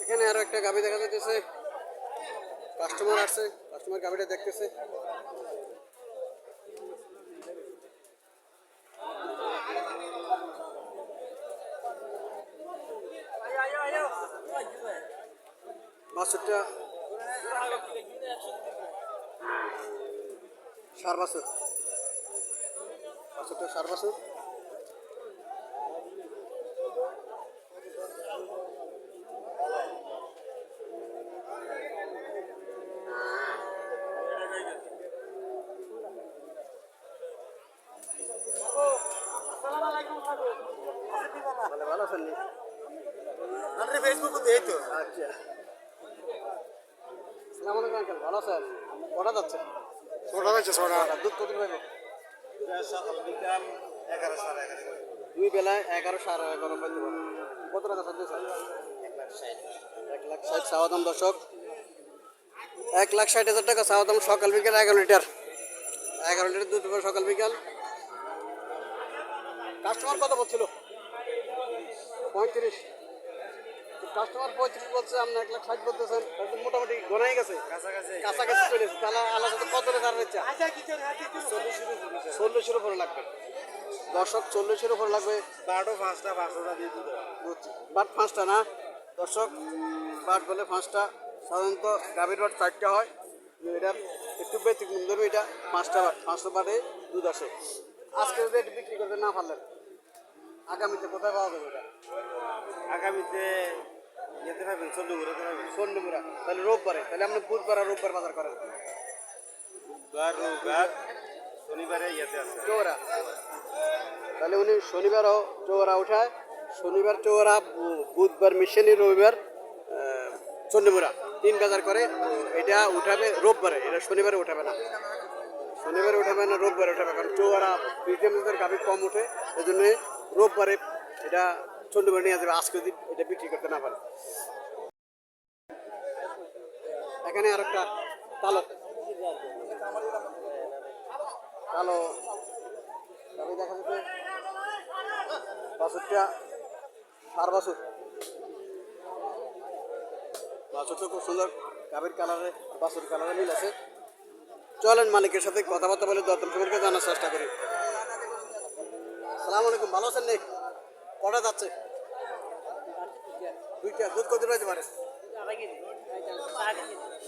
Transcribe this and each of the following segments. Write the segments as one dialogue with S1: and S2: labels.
S1: এখানে আরো একটা গাভী দেখা যাচ্ছে, কাস্টমার আসছে, কাস্টমার গাভীটা দেখতেছে। বাছুরটা সার বাছুর, বাছুরটা সার বাছুর। ভালো আছেন?
S2: ফেসবুক দেই তো।
S1: আচ্ছা, আসসালামু আলাইকুম আঙ্কেল, ভালো আছেন? কটা যাচ্ছে?
S2: ছোটা যাচ্ছে ছোটা।
S1: দুধ কত পাইব?
S2: সকাল বিকাল 11 সাড়ে 11।
S1: দুই বেলায় 11 সাড়ে 11 পাইতে পারবো। কত টাকা চাইতেছে? 1,60,000 চাওয়া দাম দর্শক, 1,60,000 টাকা চাওয়া দাম। সকাল বিকাল 11 লিটার, 11 লিটার দুধ পাবে সকাল বিকাল। কাস্টমার কত বলছিল? 35। কাস্টমার 35 বলছে, আপনি 1,60,000 বলতেছেন, তাহলে মোটামুটি গোনাই গেছে, কাছাকাছি চলে এসেছে। তাহলে আল্লাহ সাথে কত টাকার ইচ্ছা? 40-এর উপরে লাগবে দর্শক, 40-এর উপরে লাগবে।
S2: বারো 5টা 500টা দিয়ে দিত।
S1: বুঝছি, বাট 5টা না দর্শক, বাট বলে 5টা। সাধারণত গাভীর বাট 4টা হয়, এটা একটু ব্যতিক্রম ধরবে। এটা 5টা বাট, 5টা বাটে দুধ আসে। আজকে যদি এটা বিক্রি করতে না পারলেন, আগামীতে কোথায় পাওয়া যাবে এটা?
S2: আগামীতে যেতে পারবেন চন্দ্রপুরে পারবেন।
S1: চন্ডীপুরা, তাহলে রোববারে, তাহলে আপনি বুধবার আর রোববার বাজার করেন।
S2: বুধবার রোববার শনিবারে ইয়েতে আছে
S1: চৌরা, তাহলে উনি শনিবারও চৌরা উঠায়, শনিবার চৌরা, বুধবার মিশনি, রবিবার চন্ডীপুরা, 3 বাজার করে। এটা উঠাবে রোববারে, এটা শনিবারে উঠাবে না, শনিবারে উঠাবে না, রোববারে উঠাবে। কারণ চৌরা বিজেপিদের গাভী কম ওঠে, এই জন্য রোববারে এটা চন্ডীপুরে নিয়ে যাবে, আজকে যদি এটা বিক্রি করতে না পারে। এখানে আর একটা কালো কালো গাভী দেখা যাচ্ছে, বাছুরটা সার বাছুর। বাছুরটা খুব সুন্দর, গাভীর কালারে বাছুর কালারে মিল আছে। চলেন মালিকের সাথে কথাবার্তা বলে দরদাম সম্পর্কে জানার চেষ্টা করি। সালাম আলাইকুম, ভালো আছেন? নেই কটা যাচ্ছে? 2টা। দুধ কত রয়েছে পারে?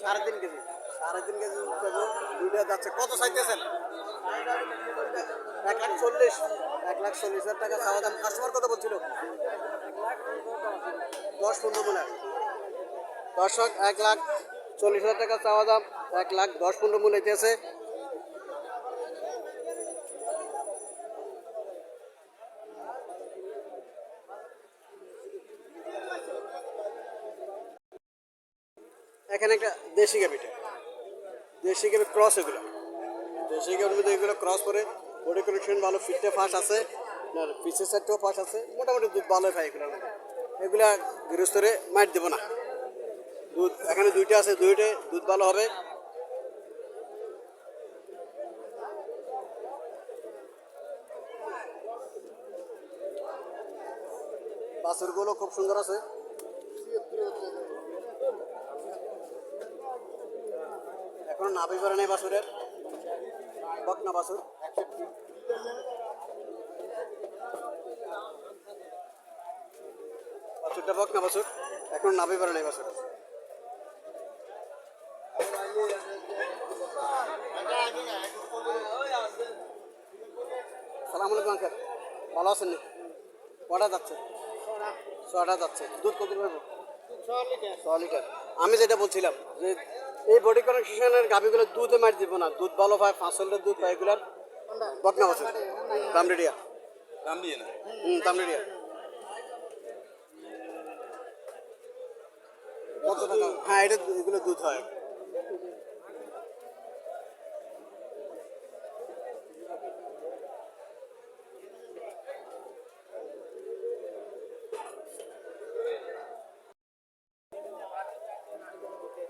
S1: 3.5 কেজি। 3.5 কেজি দুধ পাবো, 2টা যাচ্ছে। কত চাইতেছেন? 1,40,000। 1,40,000 টাকা চাওয়া দাম। কাস্টমার কত বলছিল? 10-15 মনে হয় দর্শক। 1,40,000 টাকা চাওয়া দাম, 1,10-15 মূল্য হইতেছে। এখানে একটা দেশি গাভিটা, দেশি গাভি ক্রস, এগুলো দেশি গাভির মধ্যে এগুলো ক্রস করে। বডি কন্ডিশন ভালো, ফিটে ফাঁস আছে, পিসের সাইডটাও ফাঁস আছে, মোটামুটি দুধ ভালোই পাই এগুলোর মধ্যে। এগুলা গৃহস্থরে মাইট দেবো না। দুধ এখানে 2টা আছে, 2টাই দুধ ভালো হবে। বাছুরগুলো খুব সুন্দর আছে। এখনো নাভি করে নেই বাছুরের, বকনা বাছুর। বাছুরটা বকনা বাছুর, এখন নাভি করে নেই বাছুর। সালাম আলাইকুম আঙ্কেল, ভালো আছেন? কটা যাচ্ছে? 6টা যাচ্ছে। দুধ কত পাবো? 6 লিটার। আমি যেটা বলছিলাম যে এই বডি কন্ডিশনের গাভিগুলো দুধে মার দিব না, দুধ ভালো পায়, 5 লিটার দুধ পায় এগুলার। বকনা বাছুর, দামরেডিয়া।
S2: দাম দিয়ে না
S1: দামরেডিয়া। কত টাকা? হ্যাঁ, এটা এগুলো দুধ হয়।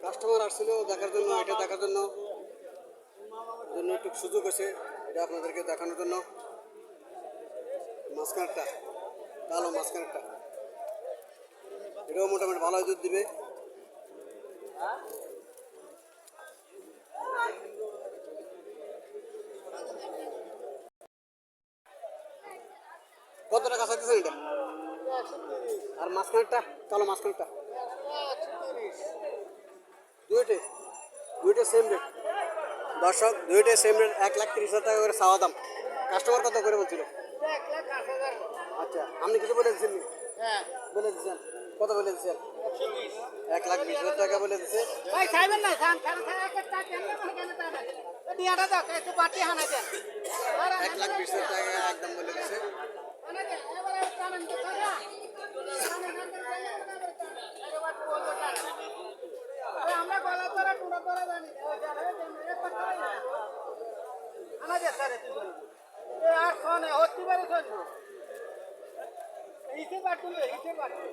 S1: কাস্টমার আসছিল দেখার জন্য, এটা দেখার জন্য একটু সুযোগ আছে, এটা আপনাদেরকে দেখানোর জন্য। মাঝখানেরটা কালো, মাঝখানেরটা এটাও মোটামুটি ভালো দুধ দিবে। কত টাকা চাইতেছেন এটা? আর মাঝখানেরটা, কালো মাঝখানেরটা দুইটাই, দুইটা সেম রেট। দর্শক দুইটাই সেম রেট, 1,30,000 টাকা করে চাওয়া দাম। কাস্টমার কত করে বলছিল? আচ্ছা, আপনি কিছু বলে দিচ্ছেন? বলে দিচ্ছেন কত বলে দিচ্ছেন? 1,20,000 টাকা বলে দিচ্ছে। 1,20,000 টাকা একদম বলে দিচ্ছে।
S3: আমরা গলা ধরা টুড়া ধরা জানি আর শোনে হতে পারে শুনবো হিসেব বাটুলে হিসেব বাটুলে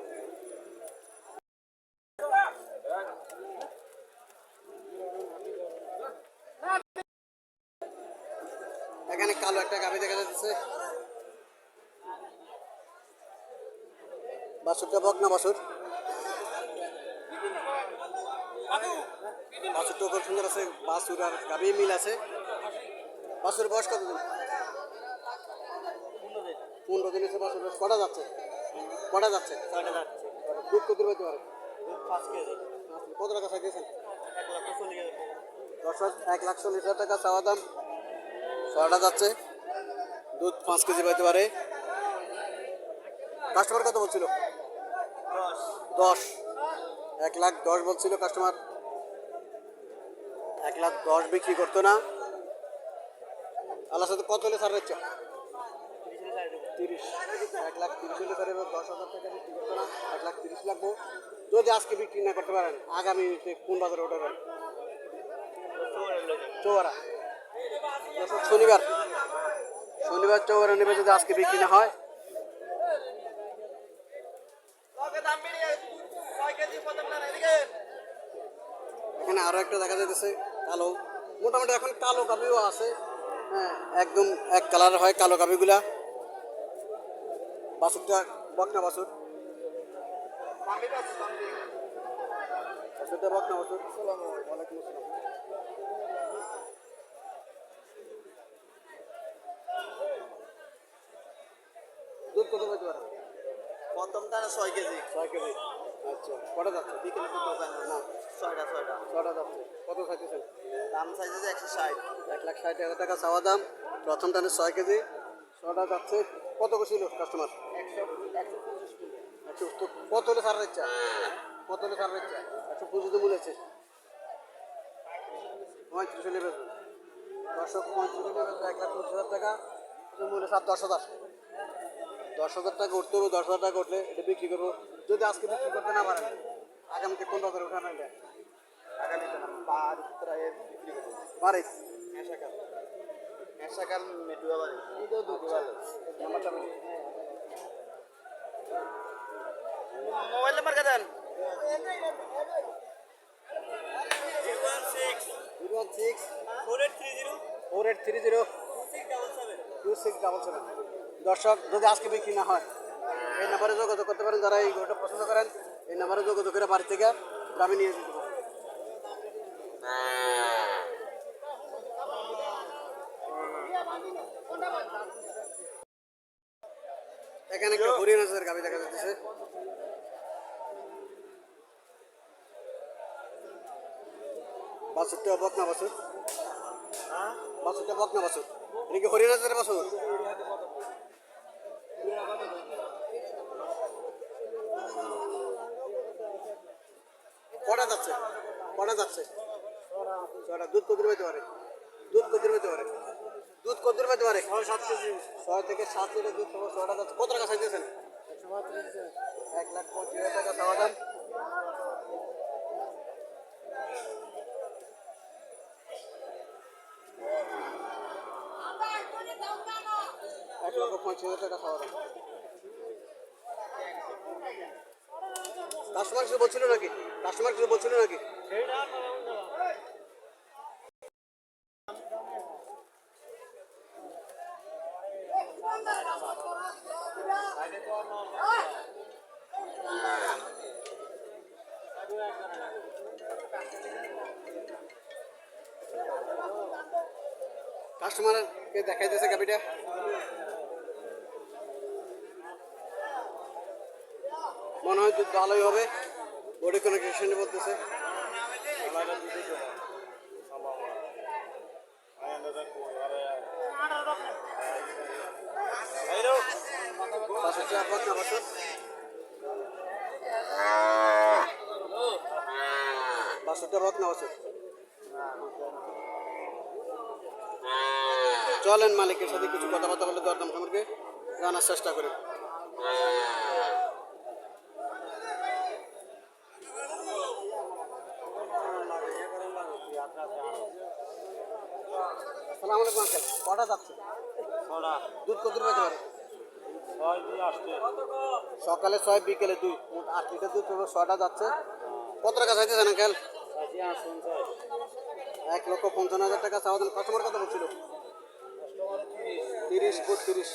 S1: এখানে কালো একটা গাভি দেখা যাচ্ছে। বাছুরটা বকনা বাছুর। বাছুরটা খুব সুন্দর আছে। বাছুর আর গাভি মিল আছে। বাছুর বয়স কতদিন? 15 দিন এসে বাছুর বয়স। কটা যাচ্ছে? কটা যাচ্ছে? দুধ কত পেতে পারে?
S2: 5 কেজি।
S1: কত টাকা চাইতেছেন?
S2: 1,40,000 টাকা।
S1: দর্শক 1,40,000 টাকা চাওয়া দাম। ছটা যাচ্ছে, দুধ 5 কেজি পেতে পারে। কাস্টমার কত বলছিল? 10। 1,10,000 বলছিল কাস্টমার। 1,10,000 বিক্রি করতো না। আল্লাহ সাথে কত হলে ছাড় দিচ্ছে? 30। 1,30,000 হলে ছাড়ে 10,000 টাকা বিক্রি করতো না। 1,30,000 লাগবো। যদি আজকে বিক্রি না করতে পারেন আগামীতে কোন বাজারে ওঠাবেন? চৌয়ারা। শনিবার চৌয়ারা নেবে যদি আজকে বিক্রি না হয়। এখানে আরো একটা দেখা যাচ্ছে কালো। মোটামুটি এখন কালো কাপিও আছে। হ্যাঁ, একদম এক কালার হয় কালো কাপিগুলা। বাছুরটা বকনা বাছুর। বাছুরটা বকনা বাছুর। ওয়ালাইকুম আসসালাম। দুধ কত পেতে পারে?
S2: প্রথম টানা 6 কেজি।
S1: 6 কেজি। আচ্ছা, কটা যাচ্ছে?
S2: বিকেলে তো দোকান
S1: না,
S2: 6টা।
S1: ছটা যাচ্ছে। কত চাইতেছেন?
S2: দাম চাইছে যে 160।
S1: 1,60,000 টাকা চাওয়া দাম। প্রথম টানে 6 কেজি। ছটা যাচ্ছে। কত ছিল কাস্টমার? 100 তো কত হলে ছাড়ার ইচ্ছা? কত হলে ছাড়ার ইচ্ছা? 125 তো বলেছে। 35 হলে বেচবেন। দর্শক 35 হলে বেচবেন। 1,25,000 টাকা মূল্য 10,000। 10,000 টাকা উঠতে হবে। 10,000 টাকা উঠলে এটা বিক্রি করবো। যদি আজকে বিক্রি করতে না পারেন আগামীতে কোন বাজারে উঠানো এটা?
S2: আগামীতে বাড়ি প্রায় বিক্রি করব।
S1: বাড়ি
S2: মেশাকাল মেটুয়া বাড়ি।
S1: এটাও দুধ ভালো। নাম্বারটা বলি।
S2: মোবাইল নাম্বার কে দেন?
S1: 016
S2: 4830
S1: 4830 2677। দর্শক যদি আজকে বিক্রি না হয় এই নাম্বারে যোগাযোগ করতে পারেন। যারা এই গরুটা পছন্দ করেন এই নাম্বারে যোগাযোগ করে বাড়ি থেকে গ্রামে নিয়ে যেতে পারেন। এখানে একটা হরিণ আছে, গাভি দেখা যাচ্ছে। বাছুরটা বকনা বাছুর। বাছুরটা বকনা বাছুর। এটা কি হরিণ আছে বাছুর? কটা যাচ্ছে? কটা যাচ্ছে? ছটা। দুধ কত পেতে পারে? দুধ কত পেতে পারে? দুধ কত পেতে পারে?
S2: 7 কেজি।
S1: 6 থেকে 7 লিটার দুধ পাবো। ছটা যাচ্ছে। কত টাকা চাইতেছেন? 1,25,000 টাকা চাওয়া দাম। এক লক্ষ 25,000 টাকা চাওয়া দাম। কাস্টমার কিছু বলছিল নাকি? কাস্টমার কিছু বলছিল নাকি? কাস্টমারকে দেখাইতেছে গাবিটা। মনে হয় দুধ ভালোই হবে, বডি কনেকশনে বলতেছে।
S2: আলাদা দুধই তো সম্ভাবনা আলাদা কই আরে এইরো
S1: বাছুরটা বক না বাছুর, বাছুরটা বক না বাছুর। চলেন মালিকের সাথে কিছু কথাবার্তা বলে দরদাম সম্পর্কে জানার চেষ্টা করি। আসসালামু আলাইকুম আঙ্কেল, কটা যাচ্ছে?
S2: ছড়া
S1: দুধ কত পাইতে পারে?
S2: 6 দিয়ে আসছে
S1: সকালে 6, বিকেলে 2, মোট 8 লিটার দুধ পাবো। 6টা যাচ্ছে। কত টাকা চাইতেছেন আঙ্কেল? 1,55,000 টাকা চাওয়া দেন। কাস্টমার কত বলছিল? 30, 32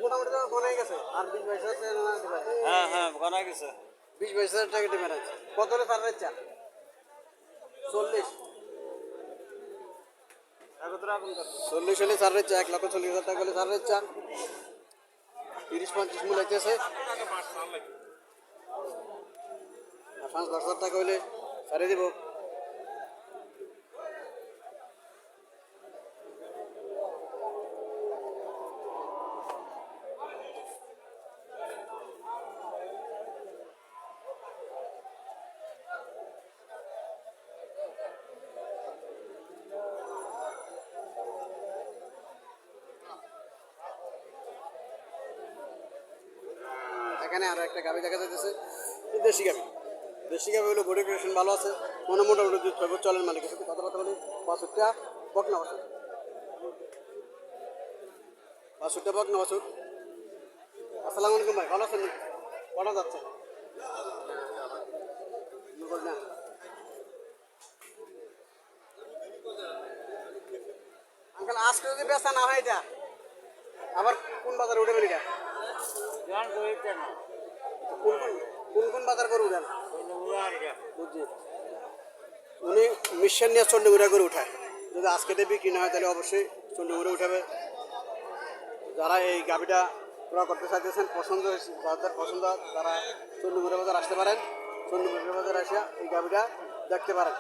S1: মোটামুটি তো মনে গেছে। আর 20-22 হাজার টাকা দেবেন।
S2: হ্যাঁ হ্যাঁ বানা গেছে
S1: 20-22 হাজার টাকা দেবেন। কত হলে সার ইচ্ছা? 40,
S2: একত্র আগুন কর
S1: 40 হলে সার ইচ্ছা। 1,40,000 টাকা হলে সার ইচ্ছা। 30-35 মূল আইতেছে। আর 5-10 হাজার টাকা হলে সারে দিব। এখানে আরো একটা গাভি দেখা যাচ্ছে, দেশি গাভি। দেশি গাভি হলো বডি কন্ডিশন ভালো আছে, মোটামুটি দুধ পাবো। চলেন মালিকের সাথে কথাবার্তা বলি। 62টা বক না বাছুর, 62টা বক না বাছুর। আসসালামু আলাইকুম ভাই, ভালো আছেন? কটা যাচ্ছে? না আঙ্কেল, আজকে যদি বেচা না হয় এটা আবার কোন বাজারে উঠবেন? এটা
S2: জান কইতে না
S1: কোন বাজার করে উঠেন? বুঝছি। উনি মিশন নিয়ে চন্ডীগুড়া করে উঠায়। যদি আজকে বিক্রি না হয় তাহলে অবশ্যই চন্ডীগুড়া উঠাবে। যারা এই গাভিটা ক্রয় করতে চাইতেছেন, পছন্দ হয়েছে, যাদের পছন্দ তারা চন্ডীগুড়া বাজার আসতে পারেন। চন্ডীগুড়া বাজার আসিয়া এই গাভিটা দেখতে পারেন।